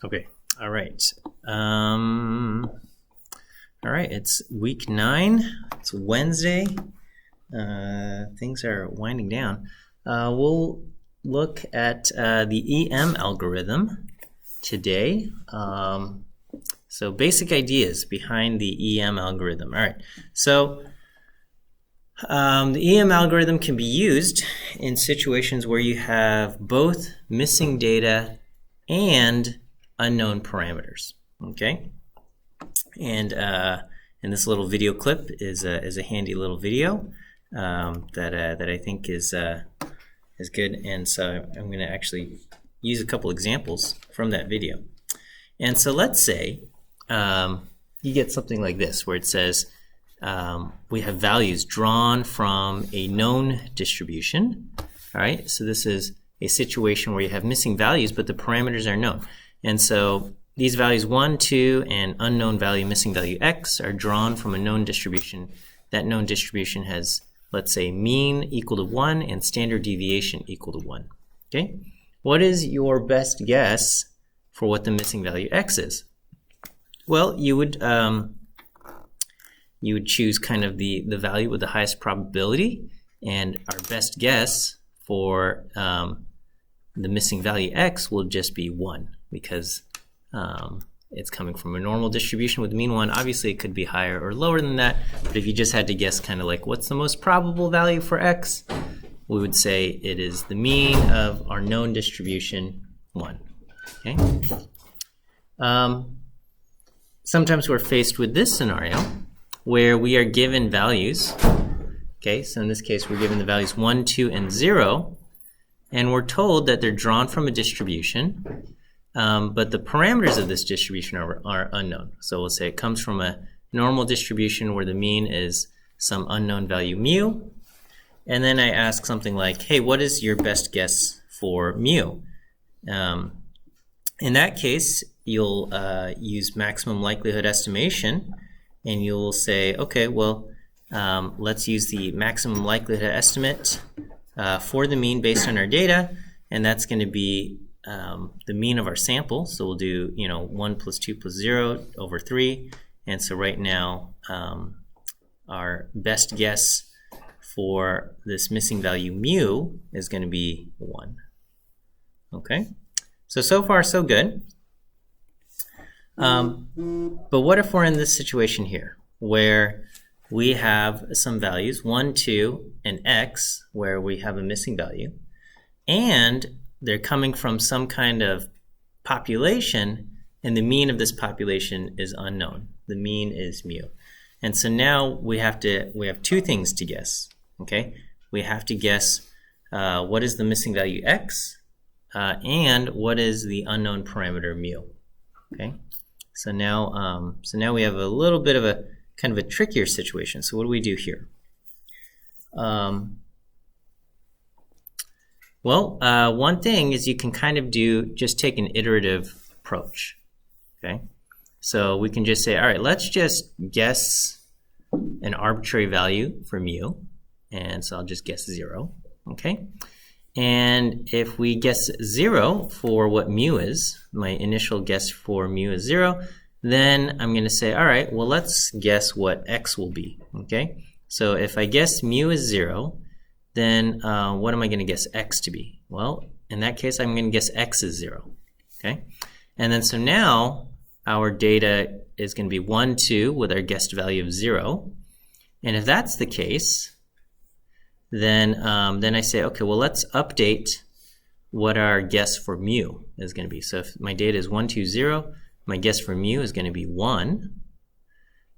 Okay. All right. All right. It's week 9. It's Wednesday. Things are winding down. We'll look at the EM algorithm today. So basic ideas behind the EM algorithm. All right. So the EM algorithm can be used in situations where you have both missing data and unknown parameters. Okay, and this little video clip is a handy little video that I think is good, and so I'm going to actually use a couple examples from that video. And so let's say you get something like this, where it says we have values drawn from a known distribution. All right, so this is a situation where you have missing values, but the parameters are known. And so these values 1, 2, and unknown value, missing value x, are drawn from a known distribution. That known distribution has, let's say, mean equal to 1 and standard deviation equal to 1. Okay, what is your best guess for what the missing value x is? Well, you would choose kind of the value with the highest probability, and our best guess for the missing value x will just be 1, because it's coming from a normal distribution with mean 1. Obviously, it could be higher or lower than that, but if you just had to guess kind of like what's the most probable value for x, we would say it is the mean of our known distribution, 1. Okay. Sometimes we're faced with this scenario where we are given values. Okay, so in this case, we're given the values 1, 2, and 0, and we're told that they're drawn from a distribution, but the parameters of this distribution are unknown. So we'll say it comes from a normal distribution where the mean is some unknown value mu, and then I ask something like, hey, what is your best guess for mu? In that case, you'll use maximum likelihood estimation, and you'll say, okay, well, let's use the maximum likelihood estimate for the mean based on our data, and that's going to be the mean of our sample. So we'll do 1 plus 2 plus 0 over 3, and so right now our best guess for this missing value mu is going to be 1. Okay, so far so good. But what if we're in this situation here where we have some values 1, 2, and x, where we have a missing value, and they're coming from some kind of population, and the mean of this population is unknown. The mean is mu. And so now we have 2 things to guess. Okay, we have to guess what is the missing value x, and what is the unknown parameter mu. Okay, so now we have a little bit of a kind of a trickier situation. So what do we do here? One thing is you can kind of just take an iterative approach. Okay, so we can just say, all right, let's just guess an arbitrary value for mu, and so I'll just guess 0. Okay, and if we guess 0 for what mu is, my initial guess for mu is 0, then I'm going to say, all right, well, let's guess what x will be. Okay, so if I guess mu is 0, then what am I going to guess x to be? Well, in that case, I'm going to guess x is 0. Okay, and then so now our data is going to be 1, 2 with our guessed value of 0. And if that's the case, then I say, okay, well, let's update what our guess for mu is going to be. So if my data is 1, 2, 0, my guess for mu is going to be 1.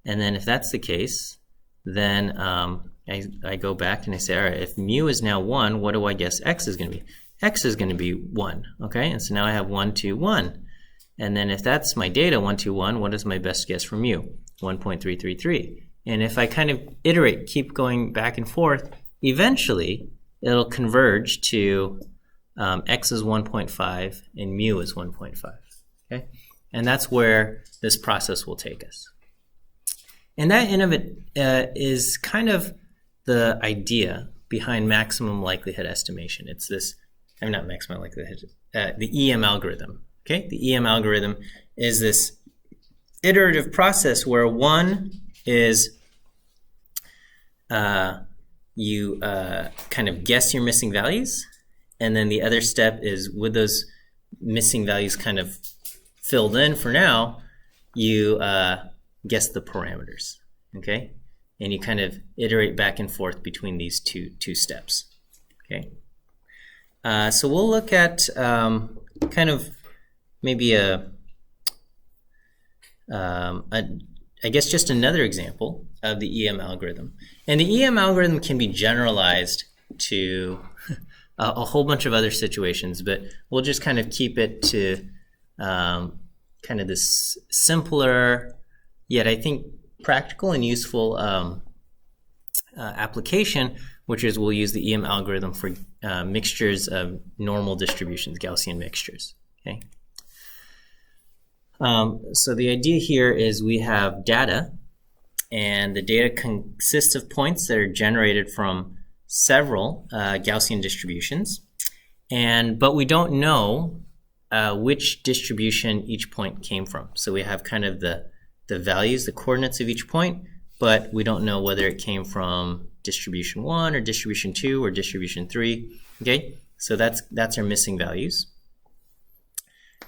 And then if that's the case, then I go back and I say, all right, if mu is now 1, what do I guess x is going to be? X is going to be 1. Okay, and so now I have 1, 2, 1. And then if that's my data, 1, 2, 1, what is my best guess for mu? 1.333. And if I kind of iterate, keep going back and forth, eventually it'll converge to x is 1.5 and mu is 1.5. Okay, and that's where this process will take us. And that in of it is kind of the idea behind maximum likelihood estimation. It's this, not maximum likelihood, the EM algorithm. Okay, the EM algorithm is this iterative process where one is you kind of guess your missing values, and then the other step is with those missing values kind of filled in for now, you guess the parameters, okay? And you kind of iterate back and forth between these two steps, okay? So we'll look at kind of maybe I guess just another example of the EM algorithm. And the EM algorithm can be generalized to a whole bunch of other situations, but we'll just kind of keep it to kind of this simpler, yet I think practical and useful application, which is we'll use the EM algorithm for mixtures of normal distributions, Gaussian mixtures. Okay. So the idea here is we have data, and the data consists of points that are generated from several Gaussian distributions, but we don't know which distribution each point came from. So we have kind of the values, the coordinates of each point, but we don't know whether it came from distribution 1 or distribution 2 or distribution 3. Okay, so that's our missing values.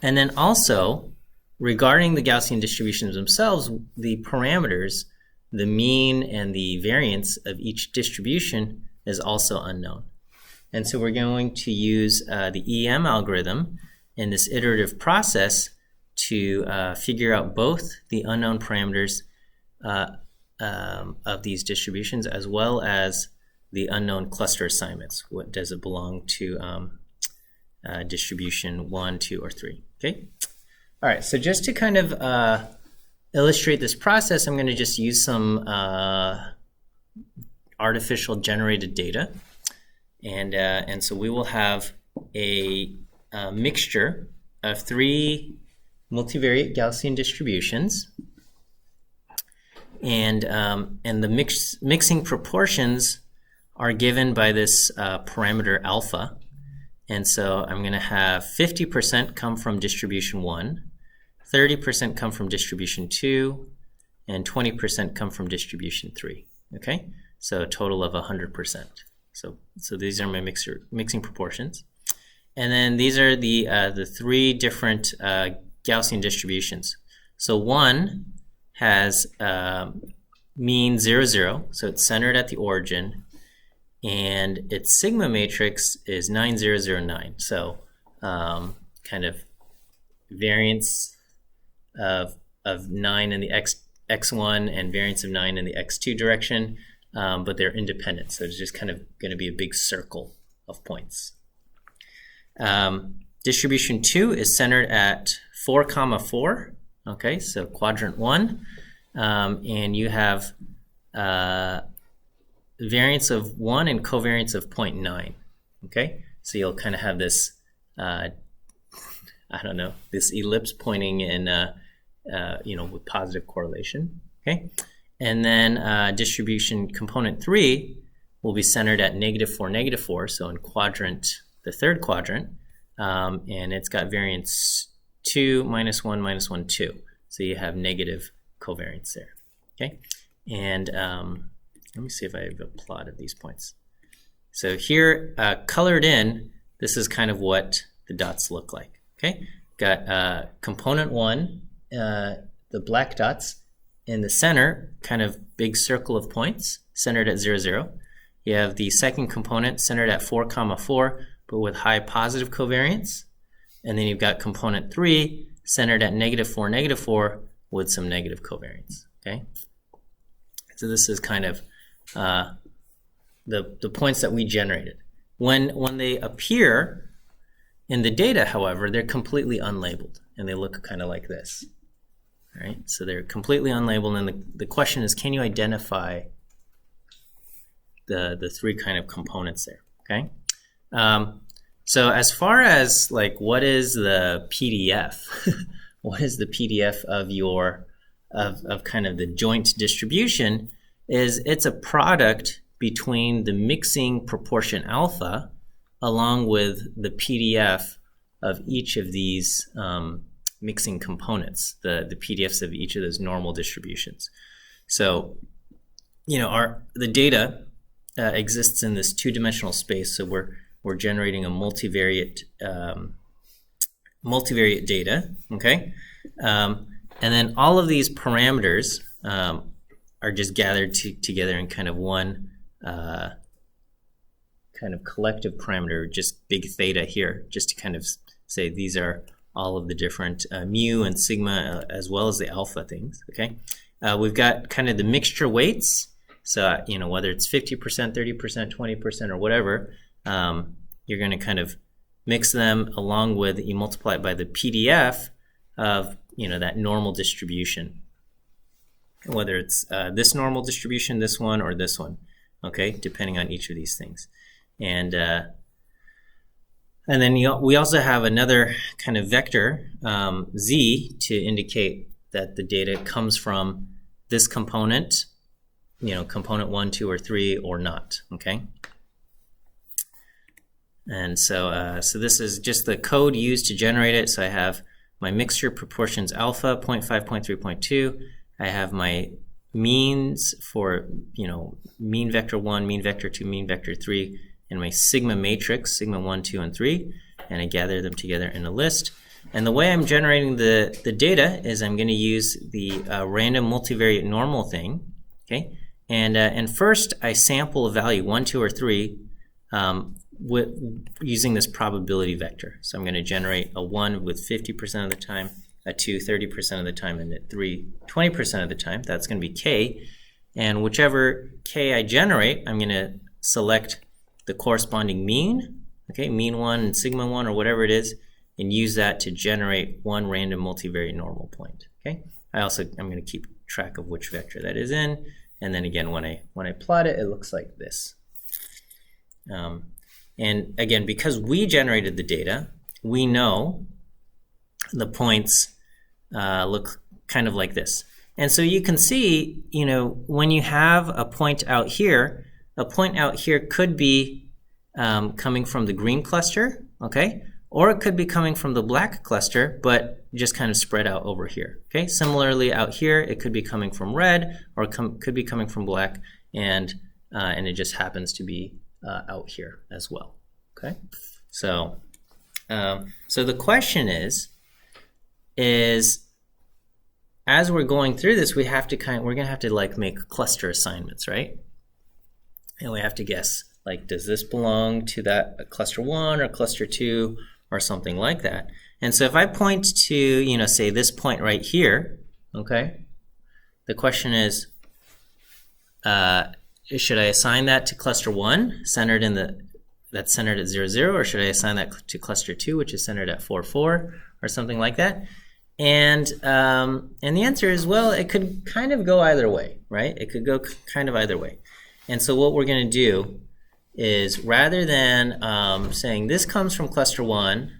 And then also, regarding the Gaussian distributions themselves, the parameters, the mean and the variance of each distribution is also unknown. And so we're going to use the EM algorithm in this iterative process to figure out both the unknown parameters of these distributions as well as the unknown cluster assignments. What does it belong to distribution 1, 2, or 3? Okay. All right, so just to kind of illustrate this process, I'm going to just use some artificial generated data. And so we will have a mixture of 3 multivariate Gaussian distributions. And the mixing proportions are given by this parameter alpha. And so I'm going to have 50% come from distribution 1, 30% come from distribution 2, and 20% come from distribution 3. Okay, so a total of 100%. So these are my mixing proportions. And then these are the 3 different Gaussian distributions. So 1 has mean 0, 0, so it's centered at the origin, and its sigma matrix is 9, 0, 0, 9. So kind of variance of 9 in the x1 and variance of 9 in the x2 direction, but they're independent, so it's just kind of going to be a big circle of points. Distribution 2 is centered at 4, 4. Okay, so quadrant 1, and you have variance of 1 and covariance of 0.9. Okay, so you'll kind of have this, I don't know, this ellipse pointing in, with positive correlation. Okay, and then distribution component 3 will be centered at -4, -4. So in the third quadrant, and it's got variance 2, -1, -1, 2. So you have negative covariance there. Okay, and let me see if I have a plot of these points. So here, colored in, this is kind of what the dots look like. Okay, got component 1, the black dots in the center, kind of big circle of points centered at 0, 0. You have the second component centered at 4, 4, but with high positive covariance. And then you've got component 3 centered at -4, -4 with some negative covariance. Okay, so this is kind of the points that we generated. When they appear in the data, however, they're completely unlabeled, and they look kind of like this. All right, so they're completely unlabeled, and the question is, can you identify the 3 kind of components there? Okay. So as far as like what is the PDF, what is the PDF of your of kind of the joint distribution, is it's a product between the mixing proportion alpha along with the PDF of each of these mixing components, the PDFs of each of those normal distributions. So, you know, the data exists in this two-dimensional space, so we're generating a multivariate data, okay? And then all of these parameters are just gathered together in kind of one kind of collective parameter, just big theta here, just to kind of say these are all of the different mu and sigma as well as the alpha things, okay? We've got kind of the mixture weights, so you know, whether it's 50%, 30%, 20% or whatever, you're going to kind of mix them along with, you multiply it by the PDF of, you know, that normal distribution, whether it's this normal distribution, this one, or this one, okay, depending on each of these things. And then we also have another kind of vector, z, to indicate that the data comes from this component, you know, component 1, 2, or 3, or not, okay? And so, so this is just the code used to generate it. So I have my mixture proportions alpha, 0.5, 0.3, 0.2. I have my means for, you know, mean vector 1, mean vector 2, mean vector 3, and my sigma matrix, sigma 1, 2, and 3, and I gather them together in a list. And the way I'm generating the data is I'm going to use the random multivariate normal thing, okay? And first I sample a value 1, 2, or 3 using this probability vector. So I'm going to generate a 1 with 50% of the time, a 2 30% of the time, and a 3 20% of the time. That's going to be k. And whichever k I generate, I'm going to select the corresponding mean, okay, mean 1 and sigma 1 or whatever it is, and use that to generate one random multivariate normal point, okay? I'm going to keep track of which vector that is in, and then again when I plot it, it looks like this. And again, because we generated the data, we know the points look kind of like this. And so you can see, you know, when you have a point out here could be coming from the green cluster, okay? Or it could be coming from the black cluster, but just kind of spread out over here, okay? Similarly, out here, it could be coming from red, or could be coming from black, and it just happens to be out here as well, okay? So, so the question is as we're going through this, we're gonna have to like make cluster assignments, right? And we have to guess, like, does this belong to that cluster 1 or cluster 2 or something like that? And so if I point to, you know, say this point right here, okay, the question is, should I assign that to cluster 1, that's centered at 0, 0, or should I assign that to cluster 2, which is centered at 4, 4, or something like that? And the answer is, well, it could kind of go either way, right? It could go kind of either way. And so what we're going to do is, rather than saying this comes from cluster 1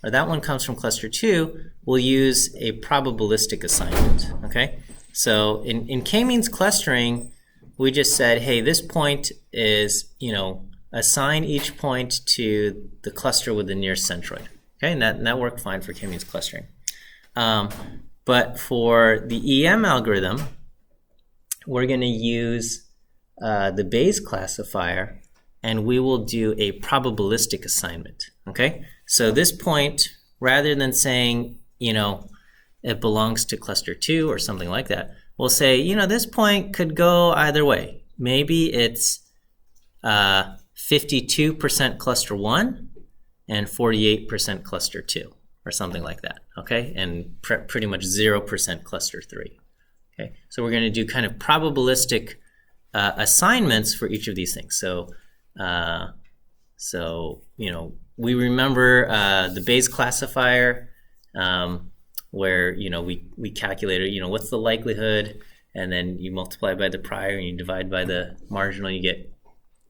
or that one comes from cluster 2, we'll use a probabilistic assignment, okay? So in k-means clustering, we just said, hey, this point is, you know, assign each point to the cluster with the nearest centroid, okay? And that worked fine for k-means clustering. But for the EM algorithm, we're going to use the Bayes classifier, and we will do a probabilistic assignment, okay? So this point, rather than saying, you know, it belongs to cluster 2 or something like that, we'll say, you know, this point could go either way. Maybe it's 52% cluster 1 and 48% cluster 2 or something like that, okay? And pretty much 0% cluster 3, okay? So we're going to do kind of probabilistic assignments for each of these things. So, you know, we remember the Bayes classifier, where, you know, we calculated, you know, what's the likelihood, and then you multiply by the prior and you divide by the marginal, you get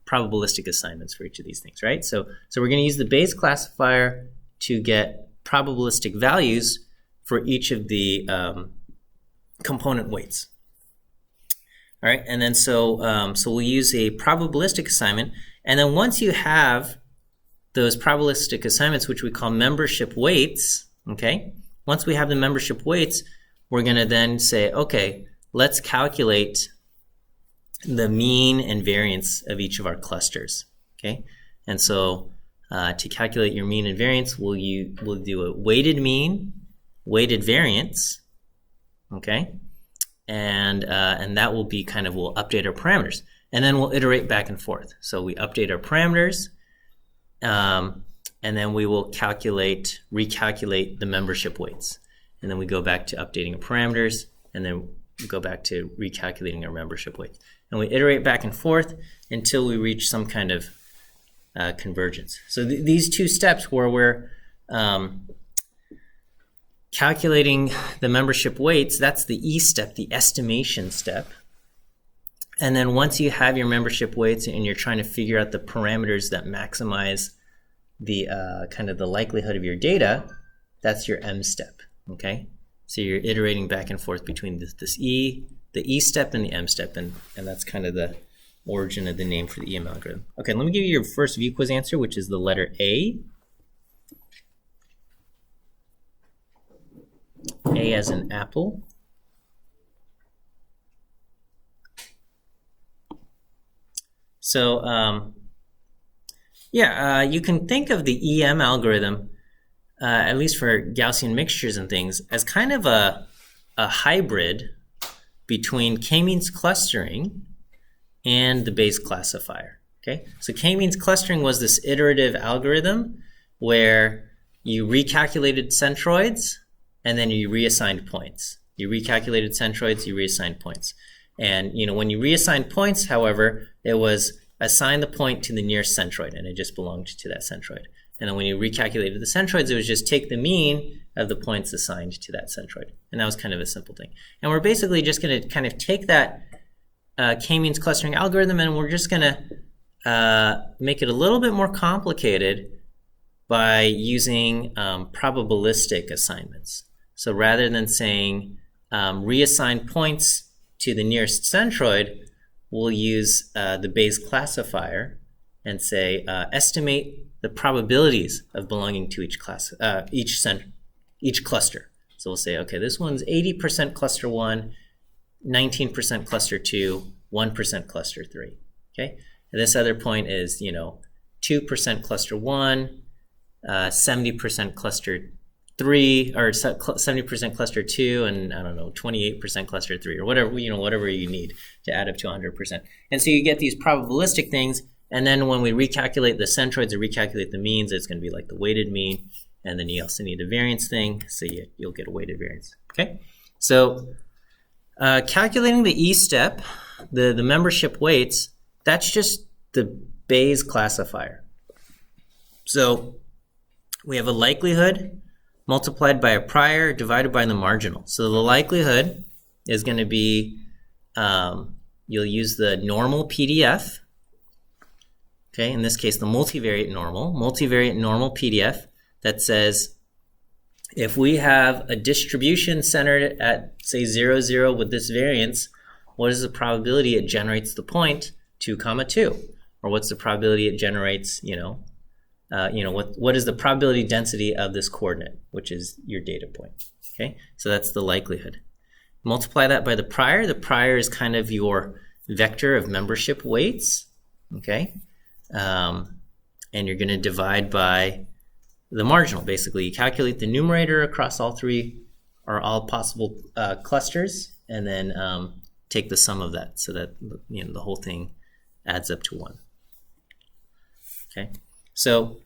probabilistic assignments for each of these things, right? So we're going to use the Bayes classifier to get probabilistic values for each of the component weights. All right, and then so we'll use a probabilistic assignment, and then once you have those probabilistic assignments, which we call membership weights, okay? Once we have the membership weights, we're going to then say, okay, let's calculate the mean and variance of each of our clusters, okay? And so to calculate your mean and variance, we'll do a weighted mean, weighted variance, okay? And that will be kind of, we'll update our parameters. And then we'll iterate back and forth. So we update our parameters, and then we will recalculate the membership weights. And then we go back to updating our parameters, and then we go back to recalculating our membership weights. And we iterate back and forth until we reach some kind of convergence. So these two steps where we're calculating the membership weights, that's the E step, the estimation step. And then once you have your membership weights and you're trying to figure out the parameters that maximize the kind of the likelihood of your data, that's your M step, okay? So you're iterating back and forth between the E step and the M step, and that's kind of the origin of the name for the EM algorithm. Okay, let me give you your first view quiz answer, which is the letter A. A as in apple. So, you can think of the EM algorithm, at least for Gaussian mixtures and things, as kind of a hybrid between k-means clustering and the Bayes classifier. Okay, so k-means clustering was this iterative algorithm where you recalculated centroids and then you reassigned points. You recalculated centroids, you reassigned points. And when you reassigned points, however, it was assign the point to the nearest centroid, and it just belonged to that centroid. And then when you recalculated the centroids, it was just take the mean of the points assigned to that centroid. And that was kind of a simple thing. And we're basically just going to kind of take that k-means clustering algorithm, and we're just going to make it a little bit more complicated by using probabilistic assignments. So rather than saying reassign points to the nearest centroid, we'll use the Bayes classifier and say estimate the probabilities of belonging to each cluster. So we'll say, okay, this one's 80% cluster 1, 19% cluster 2, 1% cluster 3. Okay, and this other point is 2% cluster 1, 70% cluster 3, or 70% cluster 2, and I don't know, 28% cluster 3, or whatever whatever you need to add up to 100%. And so you get these probabilistic things, and then when we recalculate the centroids or recalculate the means, it's going to be like the weighted mean, and then you also need a variance thing, so you'll get a weighted variance. Okay, so calculating the E step, the membership weights, that's just the Bayes classifier. So we have a likelihood multiplied by a prior divided by the marginal. So the likelihood is going to be, you'll use the normal PDF. Okay, in this case, the multivariate normal PDF that says if we have a distribution centered at, say, 0, 0 with this variance, what is the probability it generates the point 2, 2? Or what's the probability it generates, what is the probability density of this coordinate, which is your data point. Okay, so that's the likelihood. Multiply that by the prior. The prior is kind of your vector of membership weights. Okay, and you're going to divide by the marginal. Basically, you calculate the numerator across all three or all possible clusters, and then take the sum of that, so that the whole thing adds up to 1. Okay, so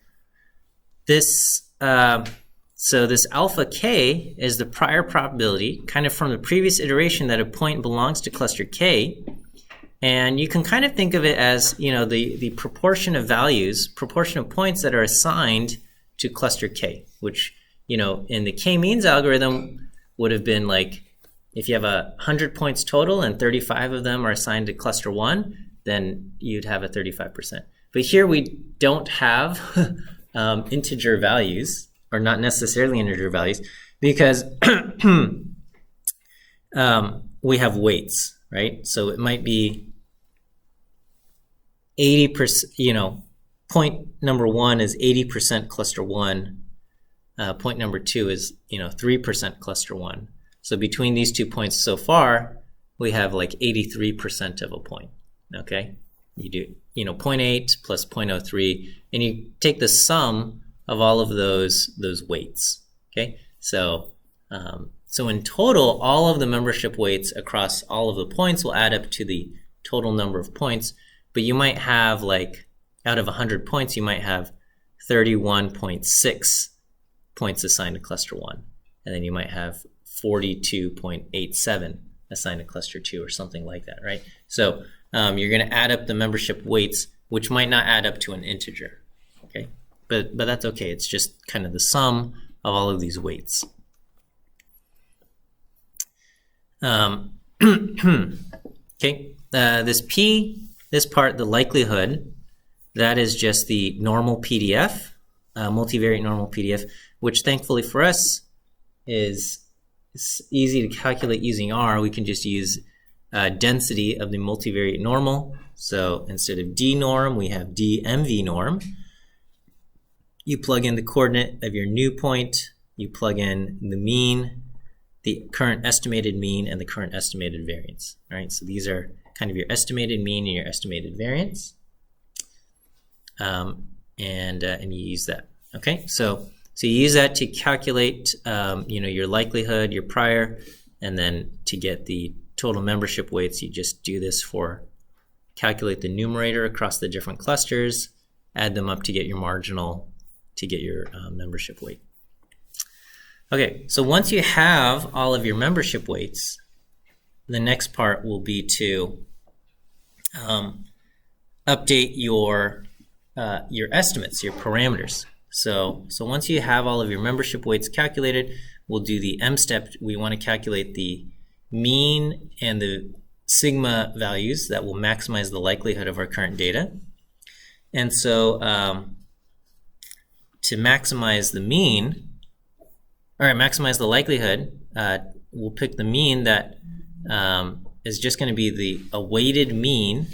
this alpha k is the prior probability, kind of from the previous iteration, that a point belongs to cluster K, and you can kind of think of it as the proportion of values, proportion of points that are assigned to cluster K, which in the k-means algorithm would have been like, if you have 100 points total and 35 of them are assigned to cluster 1, then you'd have a 35%. But here we don't have integer values, or not necessarily integer values, because we have weights, right? So it might be 80%, point number 1 is 80% cluster 1. Point number 2 is 3% cluster 1. So between these 2 points so far, we have like 83% of a point. Okay, you do 0.8 plus 0.03, and you take the sum of all of those weights. Okay, so in total, all of the membership weights across all of the points will add up to the total number of points. But you might have, like, out of 100 points, you might have 31.6 points assigned to cluster 1, and then you might have 42.87 assigned to cluster 2, or something like that, right? So you're going to add up the membership weights, which might not add up to an integer. Okay, but that's okay. It's just kind of the sum of all of these weights. Okay, this P, this part, the likelihood, that is just the normal PDF, multivariate normal PDF, which thankfully for us is easy to calculate using R. We can just use density of the multivariate normal. So instead of D norm, we have DMV norm. You plug in the coordinate of your new point, you plug in the mean, the current estimated mean, and the current estimated variance. Right? So these are kind of your estimated mean and your estimated variance. And you use that. Okay, so you use that to calculate your likelihood, your prior, and then to get the total membership weights, you just do this for calculate the numerator across the different clusters, add them up to get your marginal, to get your membership weight. Okay, so once you have all of your membership weights, the next part will be to update your estimates, your parameters. So once you have all of your membership weights calculated, we'll do the M step. We want to calculate the mean and the sigma values that will maximize the likelihood of our current data. And so to maximize the mean, maximize the likelihood, we'll pick the mean that is just going to be a weighted mean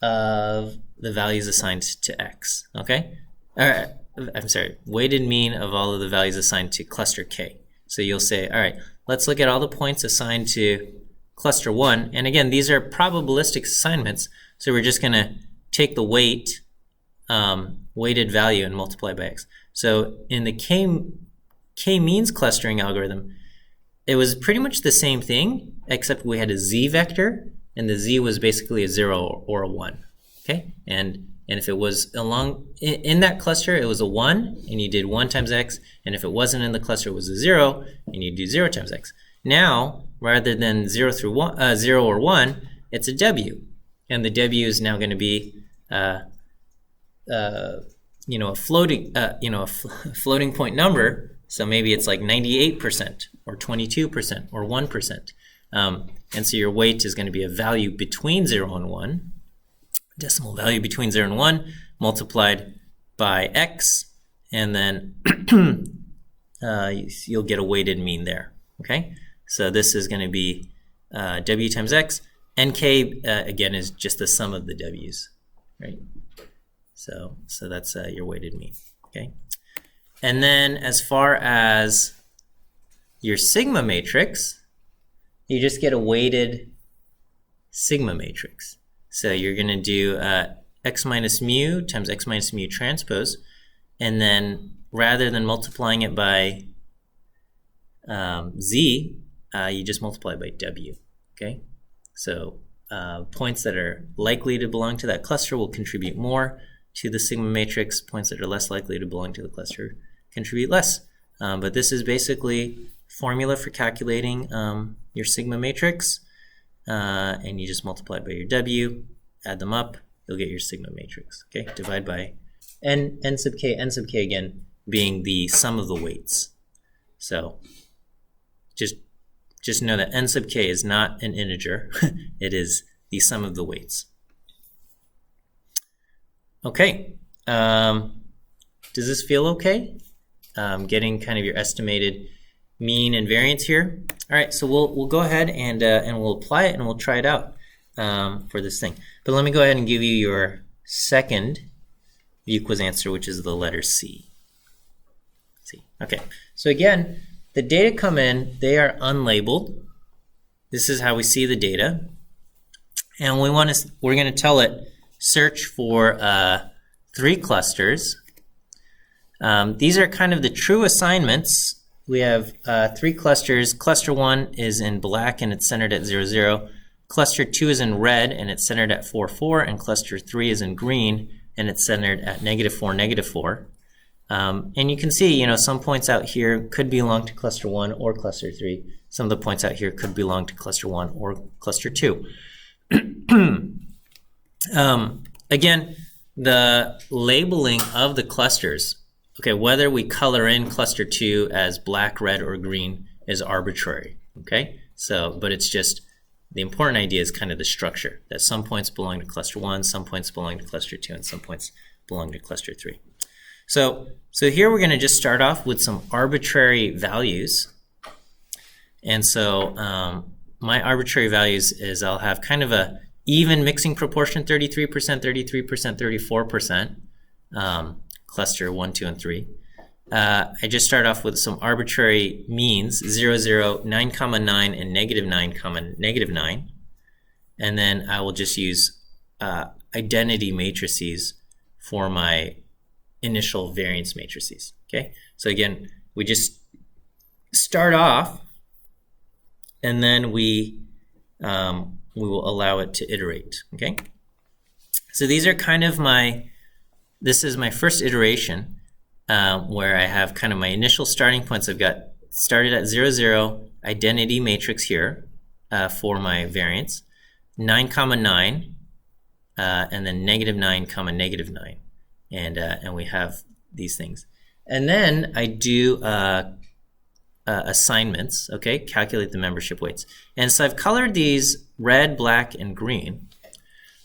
of the values assigned to X, okay? I'm sorry, weighted mean of all of the values assigned to cluster K. So you'll say, all right, let's look at all the points assigned to cluster 1. And again, these are probabilistic assignments, so we're just going to take the weighted value and multiply by X. So in the K-means clustering algorithm, it was pretty much the same thing, except we had a Z vector, and the Z was basically a 0 or a 1. Okay, and if it was in that cluster, it was a 1, and you did 1 times X, and if it wasn't in the cluster, it was a 0, and you do 0 times X. Now, rather than 0 or 1, it's a W, and the W is now going to be a floating floating point number. So maybe it's like 98% or 22% or 1%, and so your weight is going to be a value between 0 and 1. Decimal value between 0 and 1 multiplied by X, and then you'll get a weighted mean there. Okay, so this is going to be W times X, and K again is just the sum of the W's, right? So that's your weighted mean. Okay, and then as far as your sigma matrix, you just get a weighted sigma matrix. So you're going to do X minus mu times X minus mu transpose, and then rather than multiplying it by Z, you just multiply by W. Okay, so points that are likely to belong to that cluster will contribute more to the sigma matrix. Points that are less likely to belong to the cluster contribute less. But this is basically formula for calculating your sigma matrix. And you just multiply by your W, add them up, you'll get your sigma matrix. Okay, divide by n sub k again being the sum of the weights. So just know that n sub k is not an integer. It is the sum of the weights. Okay, does this feel okay? Getting kind of your estimated mean and variance here. All right, so we'll go ahead and we'll apply it and we'll try it out for this thing. But let me go ahead and give you your second Euclid's answer, which is the letter C. C. Okay, so again, the data come in, they are unlabeled. This is how we see the data. And we're going to tell it, search for 3 clusters. These are kind of the true assignments. We have 3 clusters. Cluster 1 is in black and it's centered at 0, 0. Cluster 2 is in red and it's centered at 4, 4. And cluster 3 is in green and it's centered at -4, -4. And you can see, some points out here could belong to cluster 1 or cluster 3. Some of the points out here could belong to cluster 1 or cluster 2. Again, the labeling of the clusters, okay, whether we color in cluster 2 as black, red, or green is arbitrary, okay? So, but it's just, the important idea is kind of the structure, that some points belong to cluster 1, some points belong to cluster 2, and some points belong to cluster 3. So here we're going to just start off with some arbitrary values. And so my arbitrary values is I'll have kind of a even mixing proportion, 33%, 33%, 34%, cluster 1, 2, and 3. I just start off with some arbitrary means, 0, 0, 9, 9, and -9, -9. And then I will just use identity matrices for my initial variance matrices. Okay, so again, we just start off, and then we will allow it to iterate. Okay, so these are kind of this is my first iteration where I have kind of my initial starting points. I've got started at 0, 0, identity matrix here for my variance, 9, 9, and then -9, -9. And we have these things. And then I do assignments, okay, calculate the membership weights. And so I've colored these red, black, and green.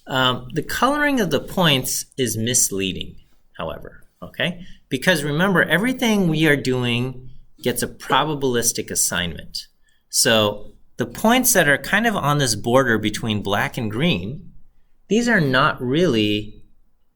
The coloring of the points is misleading, however, okay? Because remember, everything we are doing gets a probabilistic assignment. So the points that are kind of on this border between black and green, these are not really,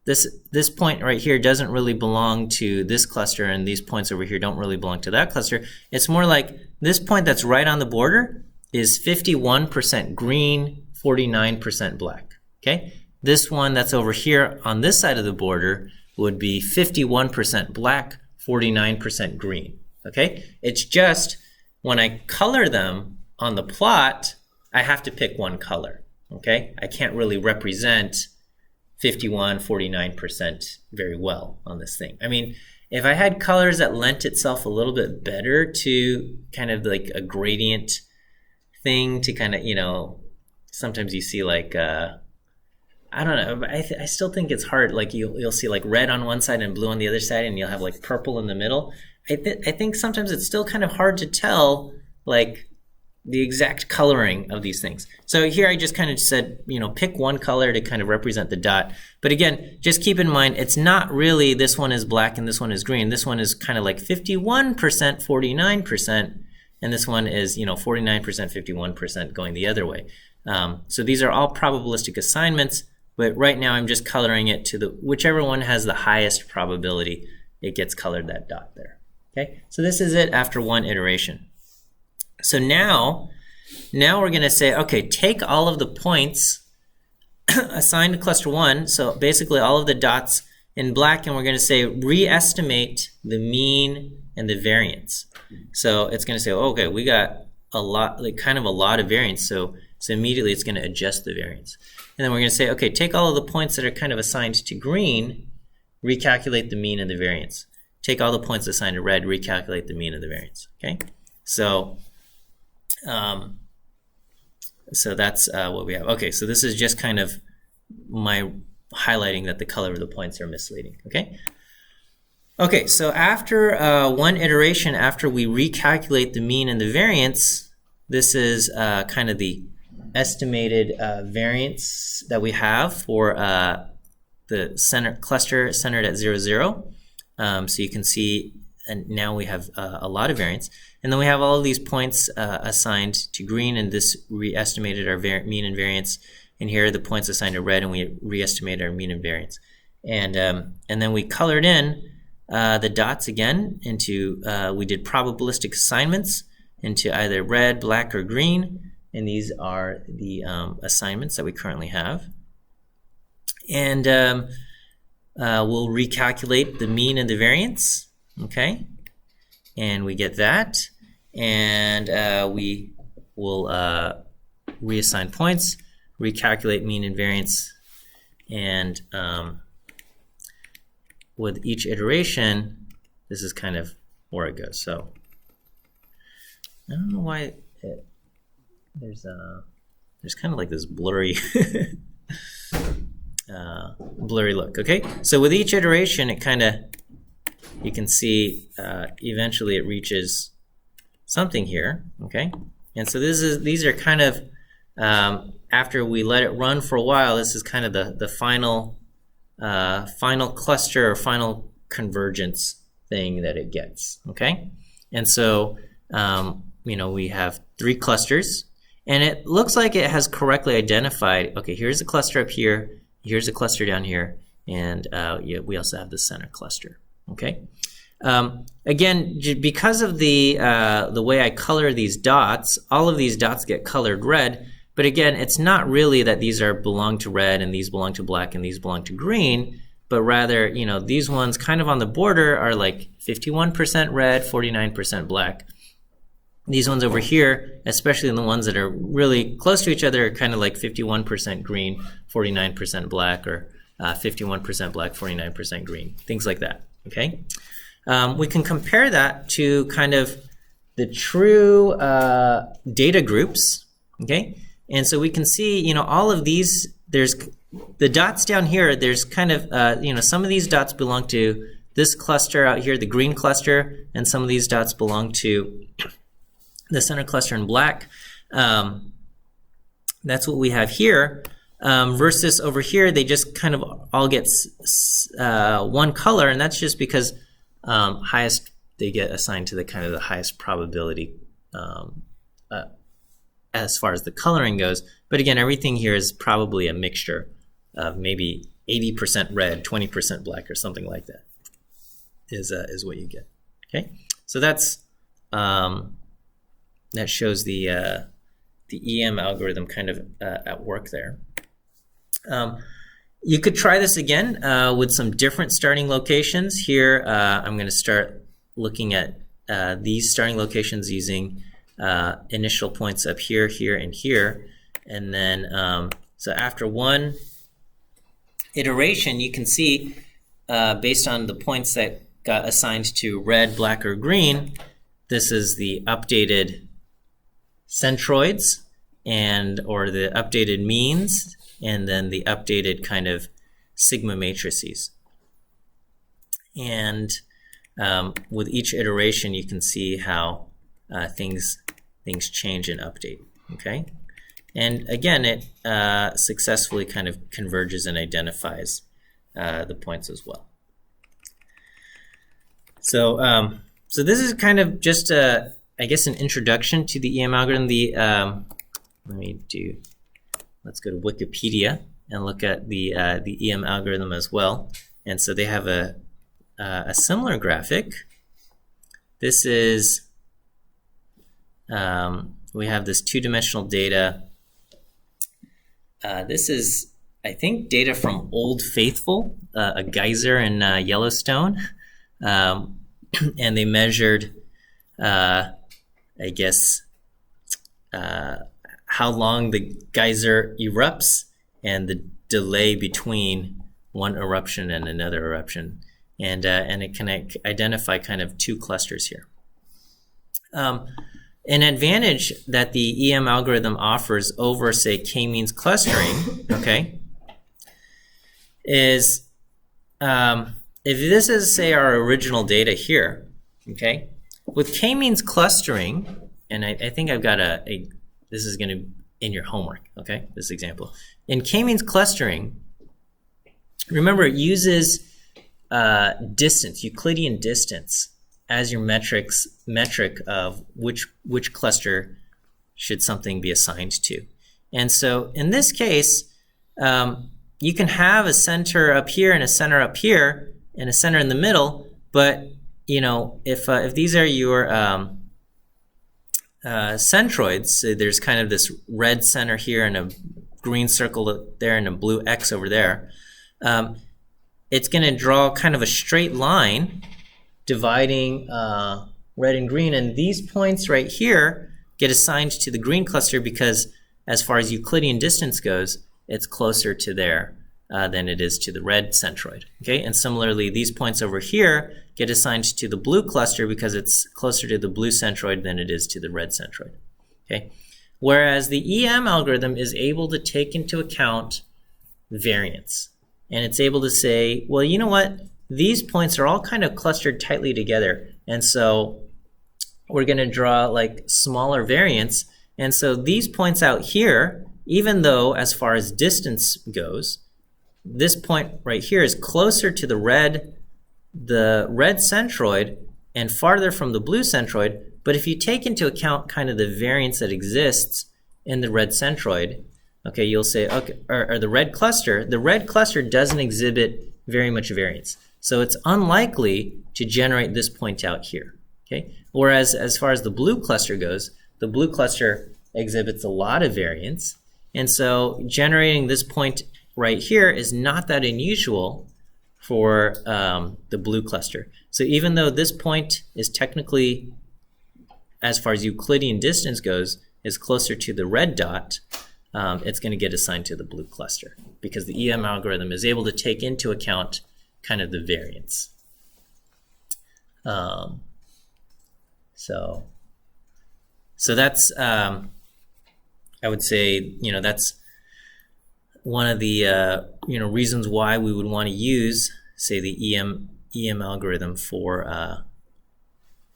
this point right here doesn't really belong to this cluster, and these points over here don't really belong to that cluster. It's more like this point that's right on the border is 51% green, 49% black, okay? This one that's over here on this side of the border would be 51% black, 49% green, okay? It's just when I color them on the plot, I have to pick one color, okay? I can't really represent 51, 49% very well on this thing. I mean, if I had colors that lent itself a little bit better to kind of like a gradient thing to kind of, sometimes you see like, I don't know, I still think it's hard, like you'll see like red on one side and blue on the other side, and you'll have like purple in the middle. I think sometimes it's still kind of hard to tell like the exact coloring of these things. So here I just kind of said, pick one color to kind of represent the dot. But again, just keep in mind, it's not really this one is black and this one is green. This one is kind of like 51%, 49%, and this one is, 49%, 51% going the other way. So these are all probabilistic assignments, but right now I'm just coloring it to whichever one has the highest probability, it gets colored that dot there. Okay, so this is it after one iteration. So now we're going to say, okay, take all of the points assigned to cluster 1, so basically all of the dots in black, and we're going to say re-estimate the mean and the variance. So it's going to say, okay, we got a lot, like kind of a lot of variance, so immediately it's going to adjust the variance. And then we're going to say, okay, take all of the points that are kind of assigned to green, recalculate the mean and the variance. Take all the points assigned to red, recalculate the mean and the variance. Okay, so that's what we have. Okay, so this is just kind of my highlighting that the color of the points are misleading. Okay. Okay, so after one iteration, after we recalculate the mean and the variance, this is kind of the estimated variance that we have for the cluster centered at 0, 0. So you can see, and now we have a lot of variance. And then we have all of these points assigned to green, and this re-estimated our mean and variance. And here are the points assigned to red, and we re-estimated our mean and variance. and then we colored in the dots again into, we did probabilistic assignments into either red, black, or green, and these are the assignments that we currently have. And we'll recalculate the mean and the variance, okay? And we get that, and we will reassign points, recalculate mean and variance, and with each iteration, this is kind of where it goes. So I don't know why there's kind of like this blurry blurry look. Okay, so with each iteration, it kind of, you can see eventually it reaches something here. Okay, and so these are kind of after we let it run for a while, this is kind of the final cluster or final convergence thing that it gets. Okay, and so we have 3 clusters, and it looks like it has correctly identified, okay, here's a cluster up here, here's a cluster down here, and we also have the center cluster. Okay, again, because of the way I color these dots, all of these dots get colored red. But again, it's not really that these belong to red and these belong to black and these belong to green, but rather, these ones kind of on the border are like 51% red, 49% black. These ones over here, especially the ones that are really close to each other, are kind of like 51% green, 49% black, or 51% black, 49% green, things like that. Okay, we can compare that to kind of the true data groups. Okay. And so we can see, all of these, there's the dots down here, there's kind of, some of these dots belong to this cluster out here, the green cluster, and some of these dots belong to the center cluster in black. That's what we have here. Versus over here, they just kind of all get one color, and that's just because they get assigned to the kind of the highest probability as far as the coloring goes. But again, everything here is probably a mixture of maybe 80% red, 20% black, or something like that is what you get. Okay, so that's that shows the EM algorithm kind of at work there. You could try this again with some different starting locations. Here, I'm going to start looking at these starting locations using initial points up here, here, and here. And then, so after one iteration, you can see, based on the points that got assigned to red, black, or green, this is the updated centroids or the updated means, and then the updated kind of sigma matrices. And with each iteration, you can see how things change and update. Okay, and again, it successfully kind of converges and identifies the points as well. So, so this is kind of just I guess an introduction to the EM algorithm. Let's go to Wikipedia and look at the EM algorithm as well. And so they have a similar graphic. This is we have this two-dimensional data. This is, I think, data from Old Faithful, a geyser in Yellowstone. And they measured, I guess, how long the geyser erupts and the delay between one eruption and another eruption. And it can identify kind of two clusters here. An advantage that the EM algorithm offers over, say, k-means clustering, okay, is if this is, say, our original data here, okay, with k-means clustering, and I think I've got this is going to in your homework, okay, this example. In k-means clustering, remember, it uses distance, Euclidean distance, as your metric of which cluster should something be assigned to. And so in this case, you can have a center up here and a center up here and a center in the middle, but if these are your centroids, so there's kind of this red center here and a green circle there and a blue X over there, it's going to draw kind of a straight line dividing red and green, and these points right here get assigned to the green cluster because as far as Euclidean distance goes, it's closer to there than it is to the red centroid. Okay, and similarly, these points over here get assigned to the blue cluster because it's closer to the blue centroid than it is to the red centroid. Okay, whereas the EM algorithm is able to take into account variance, and it's able to say, well, you know what? These points are all kind of clustered tightly together, and so we're going to draw like smaller variance. And so these points out here, even though as far as distance goes, this point right here is closer to the red centroid and farther from the blue centroid, but if you take into account kind of the variance that exists in the red centroid, okay, you'll say, okay, or the red cluster doesn't exhibit very much variance. So it's unlikely to generate this point out here, okay? Whereas as far as the blue cluster goes, the blue cluster exhibits a lot of variance, and so generating this point right here is not that unusual for the blue cluster. So even though this point is technically, as far as Euclidean distance goes, is closer to the red dot, it's going to get assigned to the blue cluster because the EM algorithm is able to take into account kind of the variance. So that's, I would say, that's one of the reasons why we would want to use, say, the EM algorithm for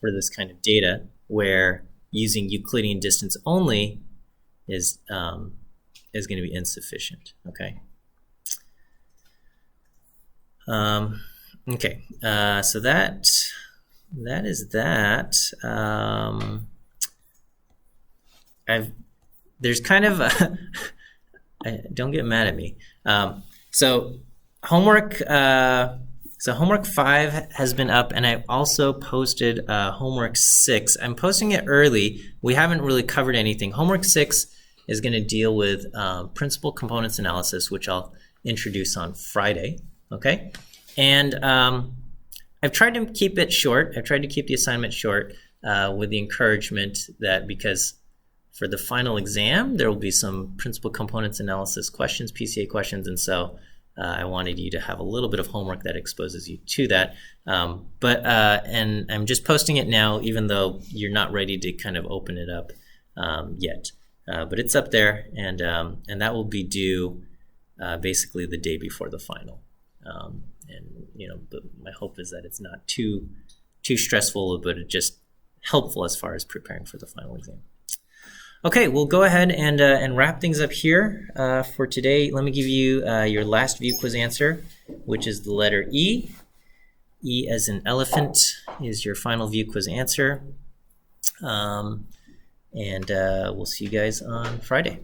this kind of data, where using Euclidean distance only is going to be insufficient. Okay. Okay. So that is that. There's kind of a don't get mad at me. So homework 5 has been up, and I've also posted homework 6. I'm posting it early. We haven't really covered anything. Homework 6 is going to deal with principal components analysis, which I'll introduce on Friday. Okay, and I've tried to keep it short. I've tried to keep the assignment short with the encouragement that because for the final exam, there will be some principal components analysis questions, PCA questions, and so I wanted you to have a little bit of homework that exposes you to that. And I'm just posting it now, even though you're not ready to kind of open it up yet. But it's up there, and that will be due basically the day before the final. But my hope is that it's not too stressful, but it's just helpful as far as preparing for the final exam. Okay, we'll go ahead and wrap things up here for today. Let me give you your last view quiz answer, which is the letter E. E as in elephant is your final view quiz answer. And we'll see you guys on Friday.